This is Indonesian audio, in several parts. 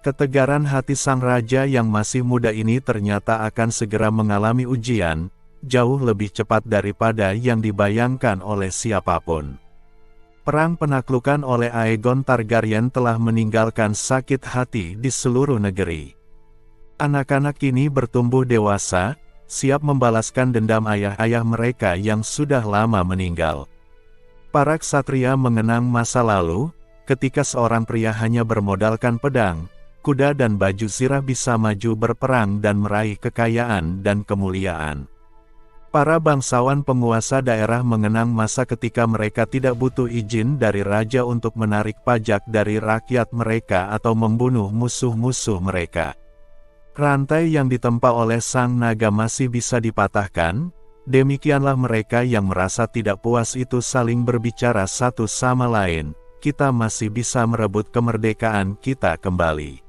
Ketegaran hati sang raja yang masih muda ini ternyata akan segera mengalami ujian, jauh lebih cepat daripada yang dibayangkan oleh siapapun. Perang penaklukan oleh Aegon Targaryen telah meninggalkan sakit hati di seluruh negeri. Anak-anak kini bertumbuh dewasa, siap membalaskan dendam ayah-ayah mereka yang sudah lama meninggal. Para ksatria mengenang masa lalu, ketika seorang pria hanya bermodalkan pedang, kuda dan baju zirah bisa maju berperang dan meraih kekayaan dan kemuliaan. Para bangsawan penguasa daerah mengenang masa ketika mereka tidak butuh izin dari raja untuk menarik pajak dari rakyat mereka atau membunuh musuh-musuh mereka. Rantai yang ditempa oleh sang naga masih bisa dipatahkan, demikianlah mereka yang merasa tidak puas itu saling berbicara satu sama lain, kita masih bisa merebut kemerdekaan kita kembali.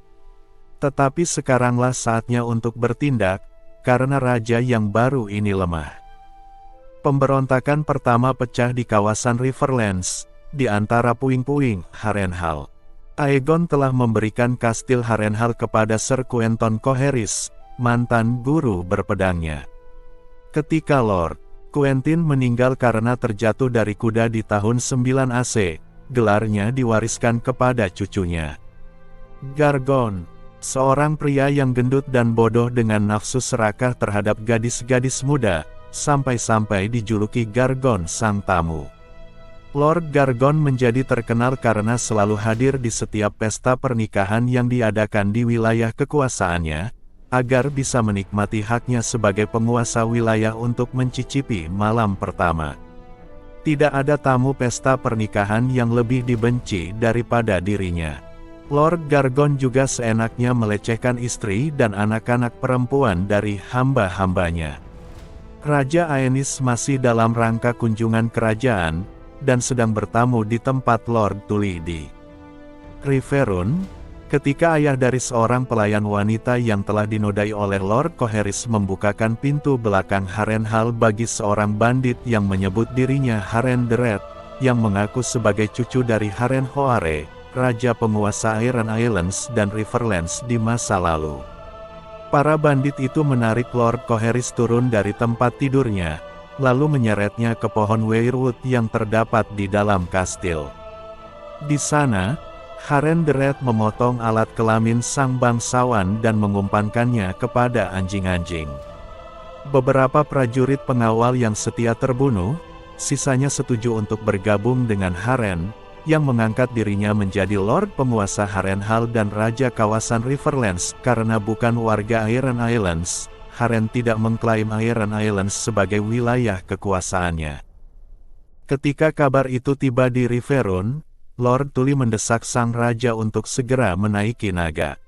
Tetapi sekaranglah saatnya untuk bertindak, karena raja yang baru ini lemah. Pemberontakan pertama pecah di kawasan Riverlands, di antara puing-puing Harrenhal. Aegon telah memberikan kastil Harrenhal kepada Ser Quentyn Coherys, mantan guru berpedangnya. Ketika Lord Quentyn meninggal karena terjatuh dari kuda di tahun 9 AC, gelarnya diwariskan kepada cucunya. Gargon, seorang pria yang gendut dan bodoh dengan nafsu serakah terhadap gadis-gadis muda, sampai-sampai dijuluki Gargon Sang Tamu. Lord Gargon menjadi terkenal karena selalu hadir di setiap pesta pernikahan yang diadakan di wilayah kekuasaannya, agar bisa menikmati haknya sebagai penguasa wilayah untuk mencicipi malam pertama. Tidak ada tamu pesta pernikahan yang lebih dibenci daripada dirinya. Lord Gargon juga seenaknya melecehkan istri dan anak-anak perempuan dari hamba-hambanya. Raja Aenys masih dalam rangka kunjungan kerajaan, dan sedang bertamu di tempat Lord Tully di Riverrun, ketika ayah dari seorang pelayan wanita yang telah dinodai oleh Lord Coherys membukakan pintu belakang Harrenhal bagi seorang bandit yang menyebut dirinya Haren the Red, yang mengaku sebagai cucu dari Haren Hoare, raja penguasa Iron Islands dan Riverlands di masa lalu. Para bandit itu menarik Lord Coherys turun dari tempat tidurnya, lalu menyeretnya ke pohon weirwood yang terdapat di dalam kastil. Di sana, Haren the Red memotong alat kelamin sang bangsawan dan mengumpankannya kepada anjing-anjing. Beberapa prajurit pengawal yang setia terbunuh, sisanya setuju untuk bergabung dengan Haren, yang mengangkat dirinya menjadi Lord Penguasa Harrenhal dan Raja kawasan Riverlands. Karena bukan warga Iron Islands, Haren tidak mengklaim Iron Islands sebagai wilayah kekuasaannya. Ketika kabar itu tiba di Riverrun, Lord Tully mendesak sang raja untuk segera menaiki naga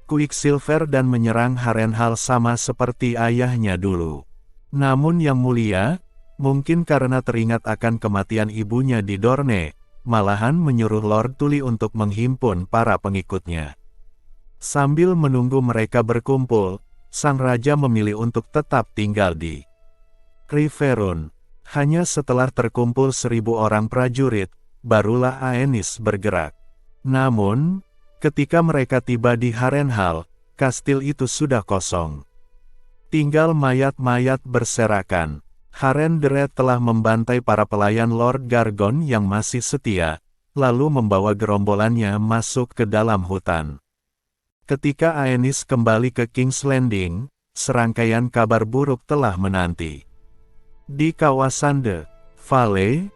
Quicksilver dan menyerang Harrenhal sama seperti ayahnya dulu. Namun yang mulia, mungkin karena teringat akan kematian ibunya di Dorne, malahan menyuruh Lord Tully untuk menghimpun para pengikutnya. Sambil menunggu mereka berkumpul, sang raja memilih untuk tetap tinggal di Riverrun. Hanya setelah terkumpul 1000 orang prajurit, barulah Aenys bergerak. Namun, ketika mereka tiba di Harrenhal, kastil itu sudah kosong. Tinggal mayat-mayat berserakan. Haren the Red telah membantai para pelayan Lord Gargon yang masih setia, lalu membawa gerombolannya masuk ke dalam hutan. Ketika Aenys kembali ke King's Landing, serangkaian kabar buruk telah menanti. Di kawasan The Valley,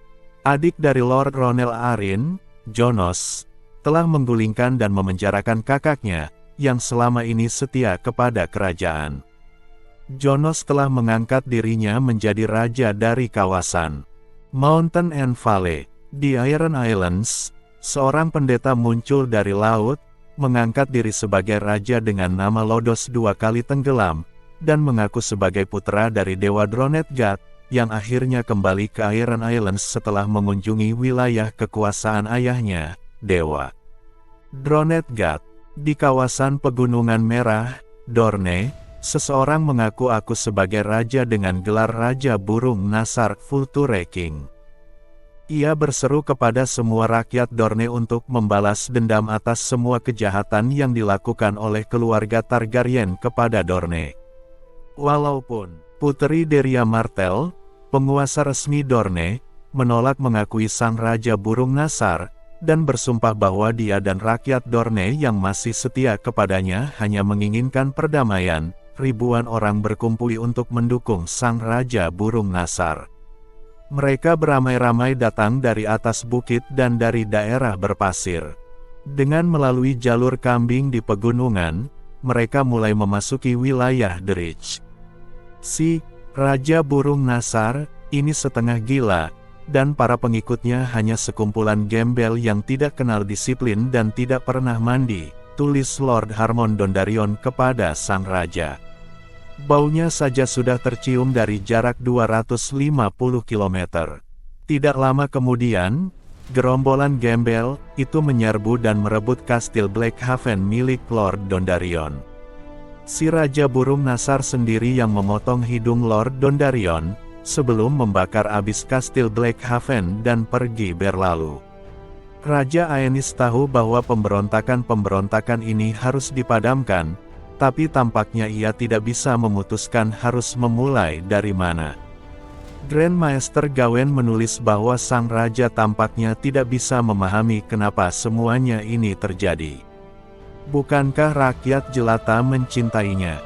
adik dari Lord Ronel Arryn, Jonos, telah menggulingkan dan memenjarakan kakaknya, yang selama ini setia kepada kerajaan. Jonos telah mengangkat dirinya menjadi raja dari kawasan Mountain and Valley. Di Iron Islands, seorang pendeta muncul dari laut, mengangkat diri sebagai raja dengan nama Lodos 2 kali tenggelam, dan mengaku sebagai putra dari Dewa Dronetgat, yang akhirnya kembali ke Iron Islands setelah mengunjungi wilayah kekuasaan ayahnya, Dewa Dronetgat. Di kawasan Pegunungan Merah, Dorne, seseorang mengaku sebagai raja dengan gelar Raja Burung Nasar Vulture King. Ia berseru kepada semua rakyat Dorne untuk membalas dendam atas semua kejahatan yang dilakukan oleh keluarga Targaryen kepada Dorne. Walaupun Putri Deria Martell, penguasa resmi Dorne, menolak mengakui sang Raja Burung Nasar, dan bersumpah bahwa dia dan rakyat Dorne yang masih setia kepadanya hanya menginginkan perdamaian, ribuan orang berkumpul untuk mendukung sang Raja Burung Nasar. Mereka beramai-ramai datang dari atas bukit dan dari daerah berpasir. Dengan melalui jalur kambing di pegunungan, mereka mulai memasuki wilayah Dorich. Si Raja Burung Nasar ini setengah gila, dan para pengikutnya hanya sekumpulan gembel yang tidak kenal disiplin dan tidak pernah mandi, tulis Lord Harmon Dondarrion kepada sang raja. Baunya saja sudah tercium dari jarak 250 km. Tidak lama kemudian, gerombolan gembel itu menyerbu dan merebut kastil Blackhaven milik Lord Dondarrion. Si Raja Burung Nasar sendiri yang memotong hidung Lord Dondarrion, sebelum membakar abis kastil Blackhaven dan pergi berlalu. Raja Aenys tahu bahwa pemberontakan-pemberontakan ini harus dipadamkan, tapi tampaknya ia tidak bisa memutuskan harus memulai dari mana. Grand Maester Gawain menulis bahwa sang raja tampaknya tidak bisa memahami kenapa semuanya ini terjadi. Bukankah rakyat jelata mencintainya?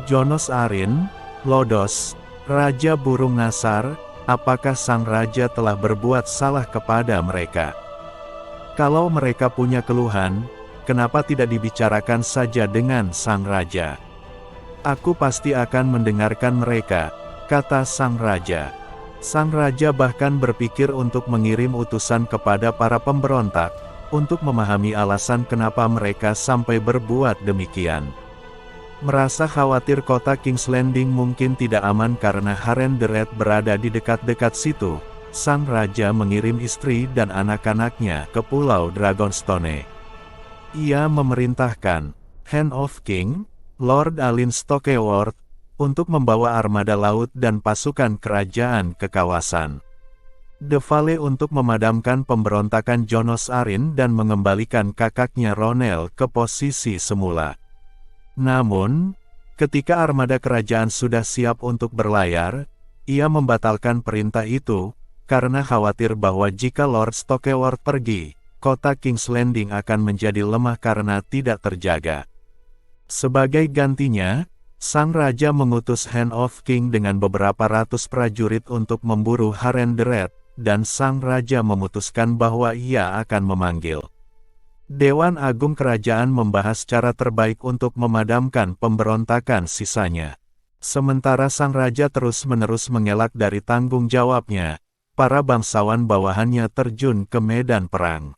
Jonos Arryn, Lodos, Raja Burung Nasar, apakah sang raja telah berbuat salah kepada mereka? Kalau mereka punya keluhan, kenapa tidak dibicarakan saja dengan sang raja? Aku pasti akan mendengarkan mereka, kata sang raja. Sang raja bahkan berpikir untuk mengirim utusan kepada para pemberontak, untuk memahami alasan kenapa mereka sampai berbuat demikian. Merasa khawatir kota King's Landing mungkin tidak aman karena Harren the Red berada di dekat-dekat situ, sang raja mengirim istri dan anak-anaknya ke Pulau Dragonstone. Ia memerintahkan Hand of King, Lord Alyn Stokeworth, untuk membawa armada laut dan pasukan kerajaan ke kawasan The Valley untuk memadamkan pemberontakan Jonos Arryn dan mengembalikan kakaknya Ronel ke posisi semula. Namun, ketika armada kerajaan sudah siap untuk berlayar, ia membatalkan perintah itu, karena khawatir bahwa jika Lord Stokeworth pergi, kota King's Landing akan menjadi lemah karena tidak terjaga. Sebagai gantinya, sang raja mengutus Hand of King dengan beberapa ratus prajurit untuk memburu Harren the Red, dan sang raja memutuskan bahwa ia akan memanggil Dewan Agung Kerajaan membahas cara terbaik untuk memadamkan pemberontakan sisanya. Sementara sang raja terus-menerus mengelak dari tanggung jawabnya, para bangsawan bawahannya terjun ke medan perang.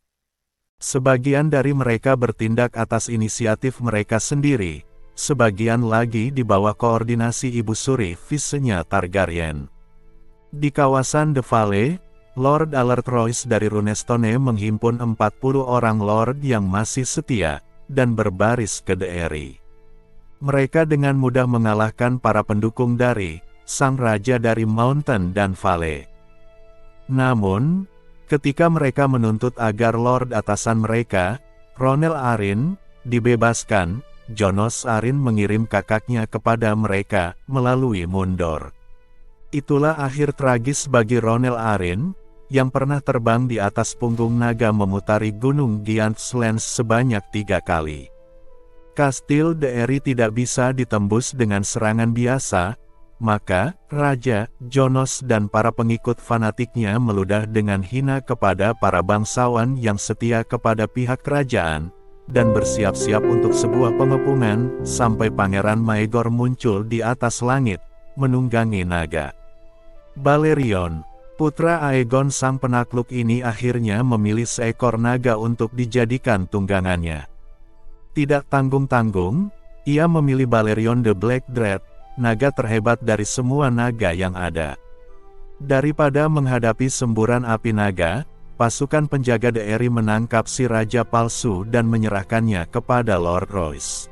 Sebagian dari mereka bertindak atas inisiatif mereka sendiri, sebagian lagi di bawah koordinasi Ibu Suri Visenya Targaryen. Di kawasan The Valley, Lord Allard Royce dari Runestone menghimpun 40 orang lord yang masih setia, dan berbaris ke The Eyrie. Mereka dengan mudah mengalahkan para pendukung dari sang raja dari Mountain dan Valley. Namun, ketika mereka menuntut agar lord atasan mereka, Ronel Arryn, dibebaskan, Jonos Arryn mengirim kakaknya kepada mereka melalui Mundor. Itulah akhir tragis bagi Ronel Arryn, yang pernah terbang di atas punggung naga memutari gunung Giantlands sebanyak 3 kali. Kastil The Eyrie tidak bisa ditembus dengan serangan biasa, maka Raja Jonos dan para pengikut fanatiknya meludah dengan hina kepada para bangsawan yang setia kepada pihak kerajaan, dan bersiap-siap untuk sebuah pengepungan, sampai Pangeran Maegor muncul di atas langit, menunggangi naga. Balerion, putra Aegon sang penakluk ini akhirnya memilih seekor naga untuk dijadikan tunggangannya. Tidak tanggung-tanggung, ia memilih Balerion the Black Dread, naga terhebat dari semua naga yang ada. Daripada menghadapi semburan api naga, pasukan penjaga The Eyrie menangkap si raja palsu dan menyerahkannya kepada Lord Royce.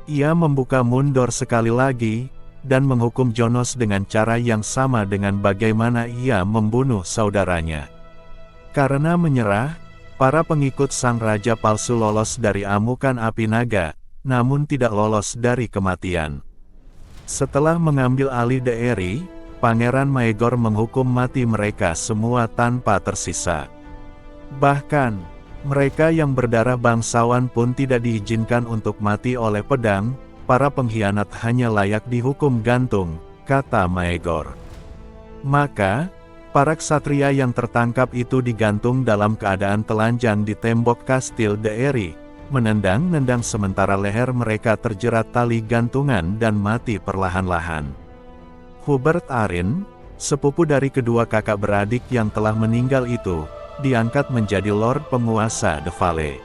Ia membuka Mundor sekali lagi, dan menghukum Jonos dengan cara yang sama dengan bagaimana ia membunuh saudaranya. Karena menyerah, para pengikut sang raja palsu lolos dari amukan api naga, namun tidak lolos dari kematian. Setelah mengambil alih daerah, Pangeran Maegor menghukum mati mereka semua tanpa tersisa. Bahkan, mereka yang berdarah bangsawan pun tidak diizinkan untuk mati oleh pedang, para pengkhianat hanya layak dihukum gantung, kata Maegor. Maka, para ksatria yang tertangkap itu digantung dalam keadaan telanjang di tembok kastil daerah, menendang-nendang sementara leher mereka terjerat tali gantungan dan mati perlahan-lahan. Hubert Arryn, sepupu dari kedua kakak beradik yang telah meninggal itu, diangkat menjadi Lord Penguasa The Valley.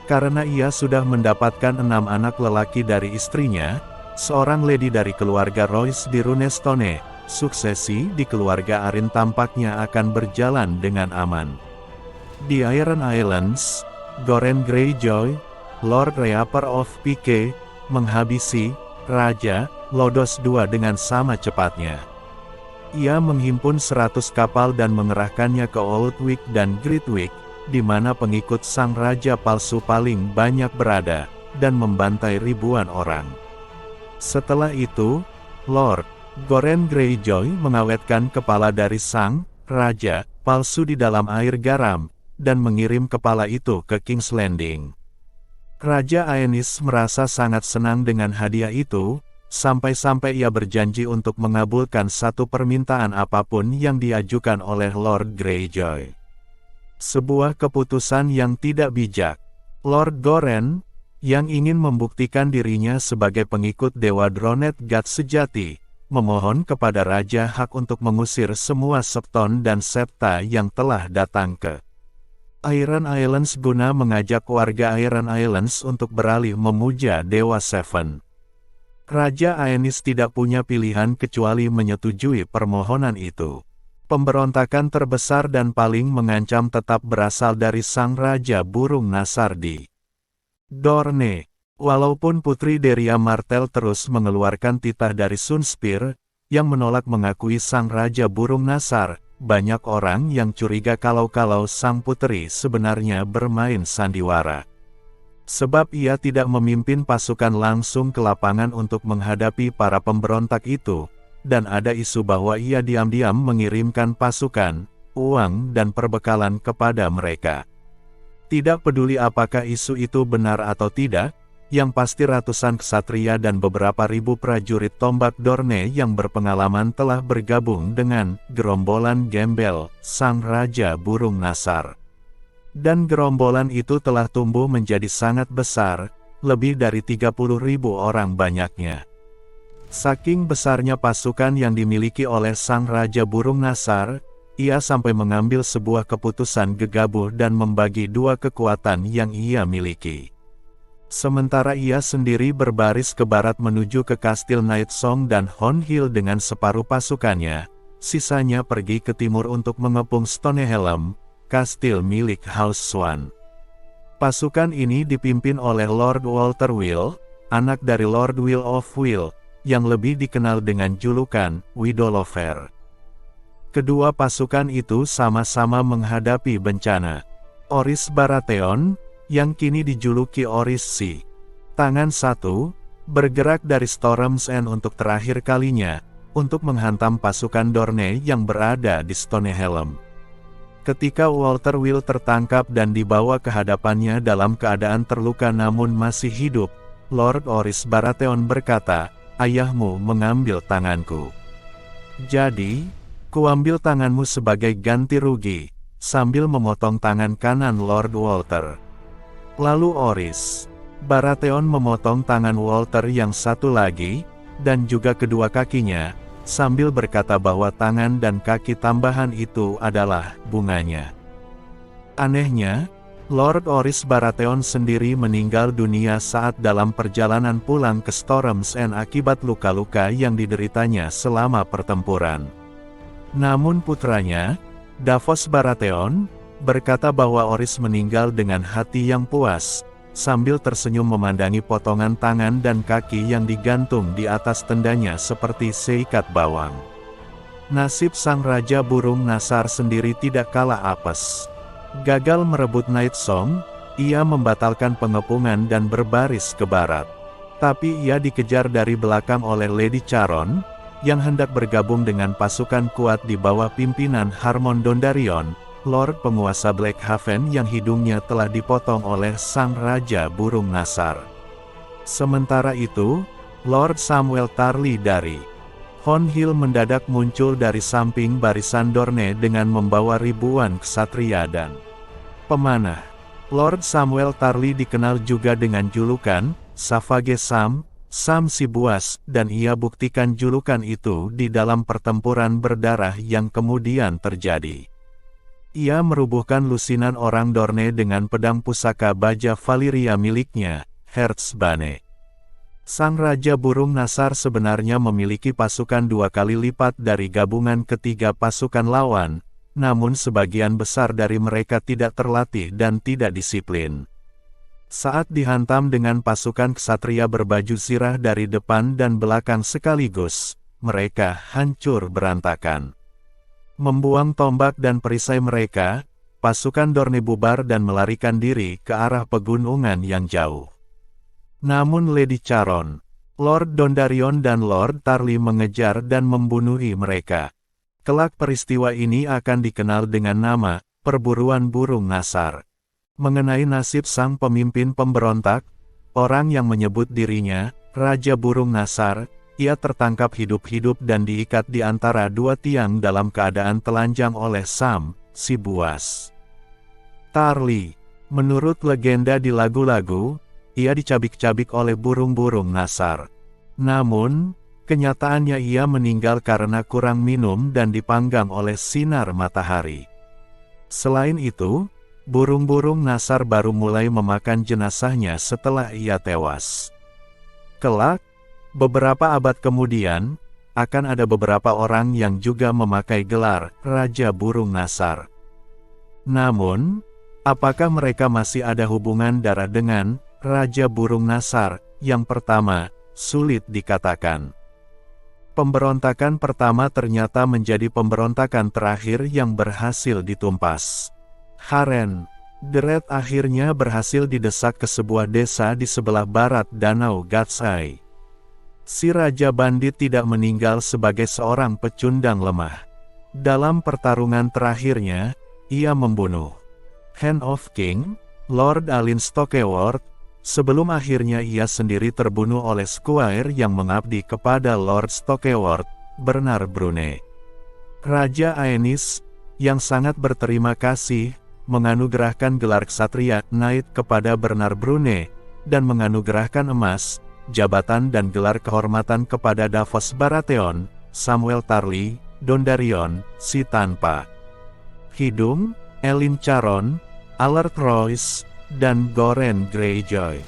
Karena ia sudah mendapatkan 6 anak lelaki dari istrinya, seorang lady dari keluarga Royce di Runestone, suksesi di keluarga Arryn tampaknya akan berjalan dengan aman. Di Iron Islands, Goren Greyjoy, Lord Reaper of Pike, menghabisi Raja Lodos II dengan sama cepatnya. Ia menghimpun 100 kapal dan mengerahkannya ke Oldwick dan Greatwick, di mana pengikut sang raja palsu paling banyak berada, dan membantai ribuan orang. Setelah itu, Lord Goren Greyjoy mengawetkan kepala dari sang raja palsu di dalam air garam, dan mengirim kepala itu ke King's Landing. Raja Aenys merasa sangat senang dengan hadiah itu, sampai-sampai ia berjanji untuk mengabulkan satu permintaan apapun yang diajukan oleh Lord Greyjoy. Sebuah keputusan yang tidak bijak. Lord Goren, yang ingin membuktikan dirinya sebagai pengikut Dewa Dronet God sejati, memohon kepada Raja hak untuk mengusir semua Septon dan Septa yang telah datang ke Iron Islands guna mengajak warga Iron Islands untuk beralih memuja Dewa Seven. Raja Aenys tidak punya pilihan kecuali menyetujui permohonan itu. Pemberontakan terbesar dan paling mengancam tetap berasal dari sang Raja Burung Nasar di Dorne. Walaupun Putri Deria Martell terus mengeluarkan titah dari Sunspear, yang menolak mengakui sang Raja Burung Nasar, banyak orang yang curiga kalau-kalau sang putri sebenarnya bermain sandiwara. Sebab ia tidak memimpin pasukan langsung ke lapangan untuk menghadapi para pemberontak itu, dan ada isu bahwa ia diam-diam mengirimkan pasukan, uang dan perbekalan kepada mereka. Tidak peduli apakah isu itu benar atau tidak, yang pasti ratusan ksatria dan beberapa ribu prajurit tombak Dorne yang berpengalaman telah bergabung dengan gerombolan gembel sang Raja Burung Nasar. Dan gerombolan itu telah tumbuh menjadi sangat besar, lebih dari 30.000 orang banyaknya. Saking besarnya pasukan yang dimiliki oleh sang Raja Burung Nasar, ia sampai mengambil sebuah keputusan gegabah dan membagi dua kekuatan yang ia miliki. Sementara ia sendiri berbaris ke barat menuju ke Kastil Nightsong dan Hornhill dengan separuh pasukannya, sisanya pergi ke timur untuk mengepung Stonehelm, kastil milik House Swan. Pasukan ini dipimpin oleh Lord Walter Will, anak dari Lord Will of Will, yang lebih dikenal dengan julukan Widolover. Kedua pasukan itu sama-sama menghadapi bencana. Orys Baratheon, yang kini dijuluki Orys Si Tangan Satu, bergerak dari Storm's End untuk terakhir kalinya, untuk menghantam pasukan Dorne yang berada di Stonehelm. Ketika Walter Will tertangkap dan dibawa ke hadapannya dalam keadaan terluka namun masih hidup, Lord Orys Baratheon berkata, "Ayahmu mengambil tanganku. Jadi, kuambil tanganmu sebagai ganti rugi," sambil memotong tangan kanan Lord Walter. Lalu Orys Baratheon memotong tangan Walter yang satu lagi, dan juga kedua kakinya, sambil berkata bahwa tangan dan kaki tambahan itu adalah bunganya. Anehnya, Lord Orys Baratheon sendiri meninggal dunia saat dalam perjalanan pulang ke Storm's End akibat luka-luka yang dideritanya selama pertempuran. Namun putranya, Davos Baratheon, berkata bahwa Orys meninggal dengan hati yang puas, sambil tersenyum memandangi potongan tangan dan kaki yang digantung di atas tendanya seperti seikat bawang. Nasib sang Raja Burung Nasar sendiri tidak kalah apes. Gagal merebut Night Song, ia membatalkan pengepungan dan berbaris ke barat. Tapi ia dikejar dari belakang oleh Lady Charon, yang hendak bergabung dengan pasukan kuat di bawah pimpinan Harmon Dondarion, Lord penguasa Blackhaven yang hidungnya telah dipotong oleh sang Raja Burung Nasar. Sementara itu, Lord Samuel Tarly dari Hon Hill mendadak muncul dari samping barisan Dorne dengan membawa ribuan ksatria dan pemanah. Lord Samuel Tarly dikenal juga dengan julukan Savage Sam, Sam si buas, dan ia buktikan julukan itu di dalam pertempuran berdarah yang kemudian terjadi. Ia merubuhkan lusinan orang Dorne dengan pedang pusaka baja Valyria miliknya, Hertzbane. Sang Raja Burung Nasar sebenarnya memiliki pasukan 2 kali lipat dari gabungan ketiga pasukan lawan, namun sebagian besar dari mereka tidak terlatih dan tidak disiplin. Saat dihantam dengan pasukan ksatria berbaju zirah dari depan dan belakang sekaligus, mereka hancur berantakan. Membuang tombak dan perisai mereka, pasukan Dorne bubar dan melarikan diri ke arah pegunungan yang jauh. Namun Lady Charon, Lord Dondarion dan Lord Tarly mengejar dan membunuhi mereka. Kelak peristiwa ini akan dikenal dengan nama, Perburuan Burung Nasar. Mengenai nasib sang pemimpin pemberontak, orang yang menyebut dirinya, Raja Burung Nasar, ia tertangkap hidup-hidup dan diikat di antara 2 tiang dalam keadaan telanjang oleh Sam, si buas. Tarly, menurut legenda di lagu-lagu, ia dicabik-cabik oleh burung-burung Nasar. Namun, kenyataannya ia meninggal karena kurang minum dan dipanggang oleh sinar matahari. Selain itu, burung-burung Nasar baru mulai memakan jenazahnya setelah ia tewas. Kelak, beberapa abad kemudian, akan ada beberapa orang yang juga memakai gelar Raja Burung Nasar. Namun, apakah mereka masih ada hubungan darah dengan Raja Burung Nasar? Yang pertama, sulit dikatakan. Pemberontakan pertama ternyata menjadi pemberontakan terakhir yang berhasil ditumpas. Haren the Red akhirnya berhasil didesak ke sebuah desa di sebelah barat Danau Gatsai. Si Raja Bandit tidak meninggal sebagai seorang pecundang lemah. Dalam pertarungan terakhirnya, ia membunuh Hand of King, Lord Alyn Stokeworth, sebelum akhirnya ia sendiri terbunuh oleh Squire yang mengabdi kepada Lord Stokeworth, Bernard Brune. Raja Aenys, yang sangat berterima kasih, menganugerahkan gelar ksatria Knight kepada Bernard Brune, dan menganugerahkan emas, jabatan dan gelar kehormatan kepada Davos Baratheon, Samuel Tarly, Dondarion, si tanpa hidung, Elin Charon, Allard Royce, dan Goren Greyjoy.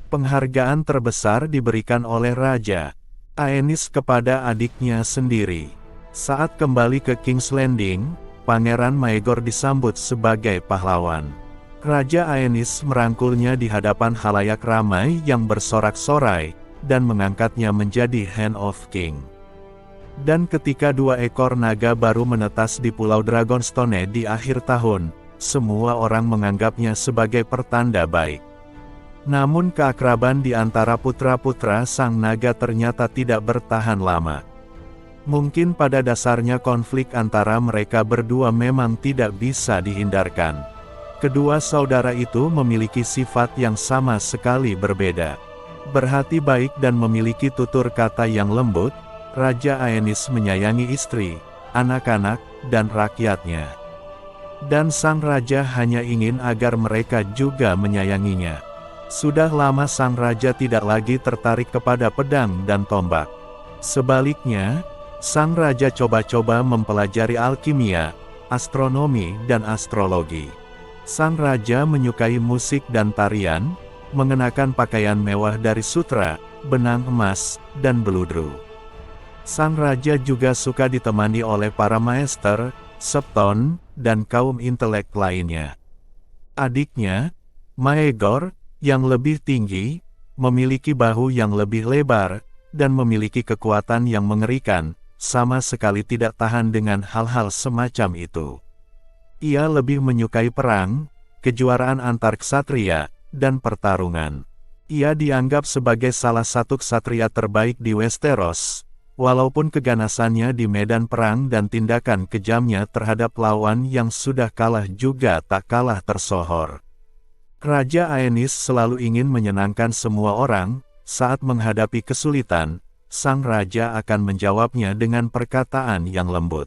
Penghargaan terbesar diberikan oleh Raja Aenys kepada adiknya sendiri. Saat kembali ke King's Landing, Pangeran Maegor disambut sebagai pahlawan. Raja Aenys merangkulnya di hadapan khalayak ramai yang bersorak-sorai, dan mengangkatnya menjadi Hand of King. Dan ketika 2 ekor naga baru menetas di Pulau Dragonstone di akhir tahun, semua orang menganggapnya sebagai pertanda baik. Namun keakraban di antara putra-putra sang naga ternyata tidak bertahan lama. Mungkin pada dasarnya konflik antara mereka berdua memang tidak bisa dihindarkan. Kedua saudara itu memiliki sifat yang sama sekali berbeda. Berhati baik dan memiliki tutur kata yang lembut, Raja Aenys menyayangi istri, anak-anak, dan rakyatnya. Dan sang raja hanya ingin agar mereka juga menyayanginya. Sudah lama sang raja tidak lagi tertarik kepada pedang dan tombak. Sebaliknya, sang raja coba-coba mempelajari alkimia, astronomi dan astrologi. Sang raja menyukai musik dan tarian, mengenakan pakaian mewah dari sutra, benang emas, dan beludru. Sang raja juga suka ditemani oleh para maester, septon, dan kaum intelek lainnya. Adiknya, Maegor, yang lebih tinggi, memiliki bahu yang lebih lebar, dan memiliki kekuatan yang mengerikan, sama sekali tidak tahan dengan hal-hal semacam itu. Ia lebih menyukai perang, kejuaraan antar ksatria, dan pertarungan. Ia dianggap sebagai salah satu ksatria terbaik di Westeros, walaupun keganasannya di medan perang dan tindakan kejamnya terhadap lawan yang sudah kalah juga tak kalah tersohor. Raja Aenys selalu ingin menyenangkan semua orang. Saat menghadapi kesulitan, sang raja akan menjawabnya dengan perkataan yang lembut.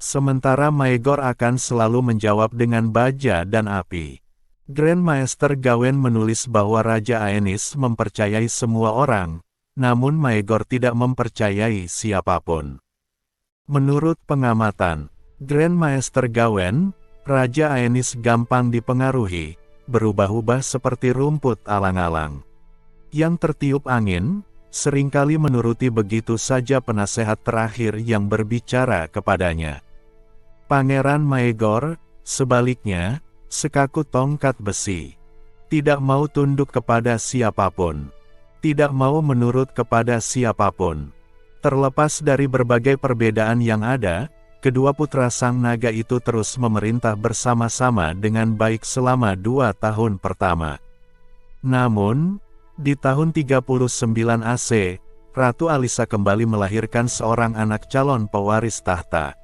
Sementara Maegor akan selalu menjawab dengan baja dan api. Grand Maester Gawain menulis bahwa Raja Aenys mempercayai semua orang, namun Maegor tidak mempercayai siapapun. Menurut pengamatan Grand Maester Gawain, Raja Aenys gampang dipengaruhi, berubah-ubah seperti rumput alang-alang yang tertiup angin, seringkali menuruti begitu saja penasehat terakhir yang berbicara kepadanya. Pangeran Maegor, sebaliknya, sekaku tongkat besi. Tidak mau tunduk kepada siapapun. Tidak mau menurut kepada siapapun. Terlepas dari berbagai perbedaan yang ada, kedua putra sang naga itu terus memerintah bersama-sama dengan baik selama 2 tahun pertama. Namun, di tahun 39 AC, Ratu Alyssa kembali melahirkan seorang anak calon pewaris tahta.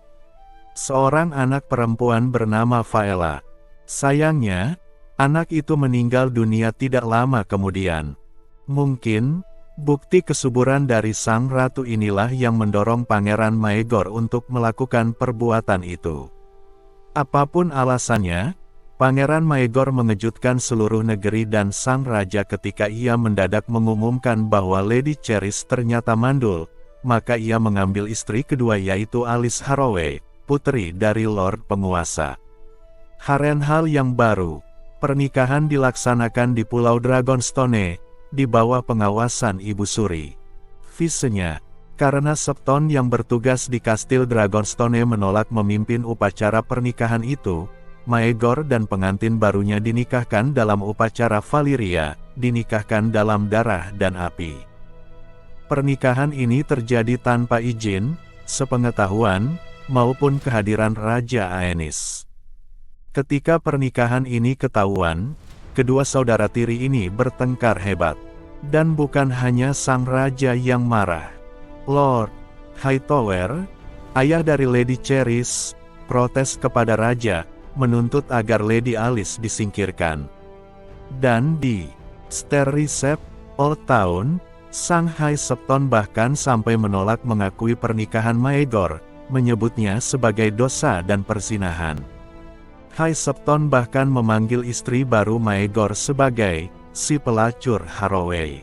Seorang anak perempuan bernama Faela. Sayangnya, anak itu meninggal dunia tidak lama kemudian. Mungkin, bukti kesuburan dari sang ratu inilah yang mendorong Pangeran Maegor untuk melakukan perbuatan itu. Apapun alasannya, Pangeran Maegor mengejutkan seluruh negeri dan sang raja ketika ia mendadak mengumumkan bahwa Lady Cerys ternyata mandul, maka ia mengambil istri kedua yaitu Alice Harroway, putri dari Lord Penguasa. Hal yang baru, pernikahan dilaksanakan di Pulau Dragonstone, di bawah pengawasan Ibu Suri. Visenya, karena Septon yang bertugas di Kastil Dragonstone menolak memimpin upacara pernikahan itu, Maegor dan pengantin barunya dinikahkan dalam upacara Valyria, dinikahkan dalam darah dan api. Pernikahan ini terjadi tanpa izin, sepengetahuan, maupun kehadiran Raja Aenys. Ketika pernikahan ini ketahuan, kedua saudara tiri ini bertengkar hebat. Dan bukan hanya sang raja yang marah. Lord Hightower, ayah dari Lady Cerys, protes kepada raja, menuntut agar Lady Alice disingkirkan. Dan di Stericep, Old Town, sang High Septon bahkan sampai menolak mengakui pernikahan Maegor, menyebutnya sebagai dosa dan perzinahan. High Septon bahkan memanggil istri baru Maegor sebagai si pelacur Harroway.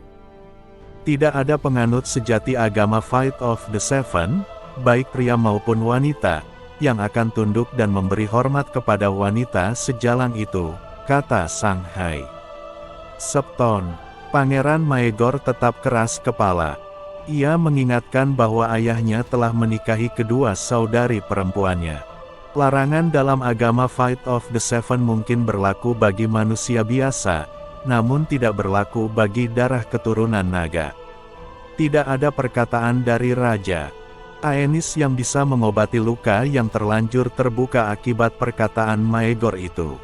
Tidak ada penganut sejati agama Fight of the Seven, baik pria maupun wanita, yang akan tunduk dan memberi hormat kepada wanita sejalang itu, kata sang High Septon. Pangeran Maegor tetap keras kepala. Ia mengingatkan bahwa ayahnya telah menikahi kedua saudari perempuannya. Larangan dalam agama Fight of the Seven mungkin berlaku bagi manusia biasa, namun tidak berlaku bagi darah keturunan naga. Tidak ada perkataan dari Raja Aenys yang bisa mengobati luka yang terlanjur terbuka akibat perkataan Maegor itu.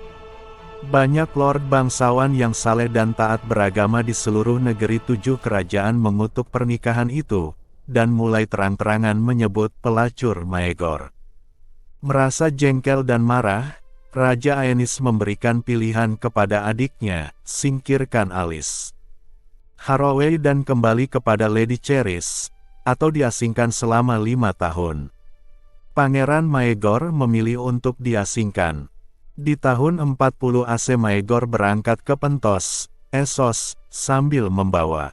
Banyak lord bangsawan yang saleh dan taat beragama di seluruh negeri 7 kerajaan mengutuk pernikahan itu, dan mulai terang-terangan menyebut pelacur Maegor. Merasa jengkel dan marah, Raja Aenys memberikan pilihan kepada adiknya, singkirkan Alice Harroway dan kembali kepada Lady Cerys, atau diasingkan selama 5 tahun. Pangeran Maegor memilih untuk diasingkan. Di tahun 40 AC Maegor berangkat ke Pentos, Essos, sambil membawa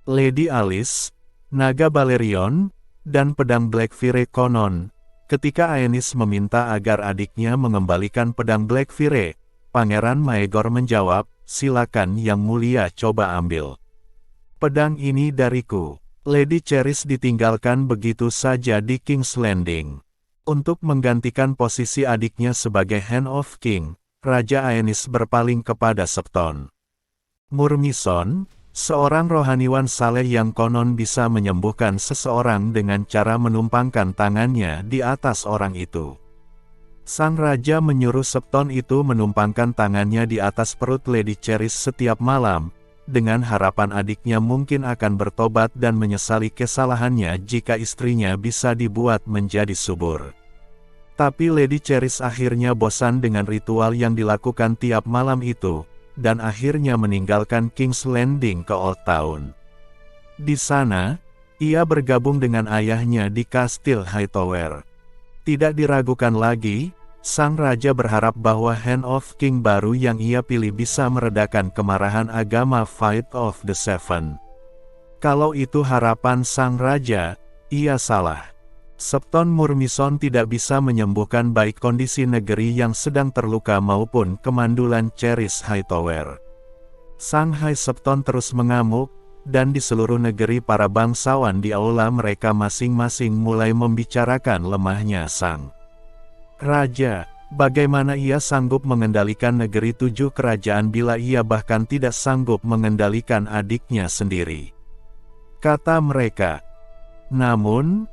Lady Alice, naga Balerion, dan pedang Blackfyre konon. Ketika Aenys meminta agar adiknya mengembalikan pedang Blackfyre, Pangeran Maegor menjawab, silakan yang mulia coba ambil. Pedang ini dariku. Lady Cerys ditinggalkan begitu saja di King's Landing. Untuk menggantikan posisi adiknya sebagai Hand of King, Raja Aenys berpaling kepada Septon. Murmison, seorang rohaniwan saleh yang konon bisa menyembuhkan seseorang dengan cara menumpangkan tangannya di atas orang itu. Sang raja menyuruh Septon itu menumpangkan tangannya di atas perut Lady Cheris setiap malam, dengan harapan adiknya mungkin akan bertobat dan menyesali kesalahannya jika istrinya bisa dibuat menjadi subur. Tapi Lady Cheris akhirnya bosan dengan ritual yang dilakukan tiap malam itu, dan akhirnya meninggalkan King's Landing ke Old Town. Di sana, ia bergabung dengan ayahnya di Kastil Hightower. Tidak diragukan lagi, sang raja berharap bahwa Hand of King baru yang ia pilih bisa meredakan kemarahan agama Fight of the Seven. Kalau itu harapan sang raja, ia salah. Septon Murmison tidak bisa menyembuhkan baik kondisi negeri yang sedang terluka maupun kemandulan Cheris Hightower. Sang High Septon terus mengamuk, dan di seluruh negeri para bangsawan di aula mereka masing-masing mulai membicarakan lemahnya sang raja. Bagaimana ia sanggup mengendalikan negeri 7 kerajaan bila ia bahkan tidak sanggup mengendalikan adiknya sendiri, kata mereka. Namun,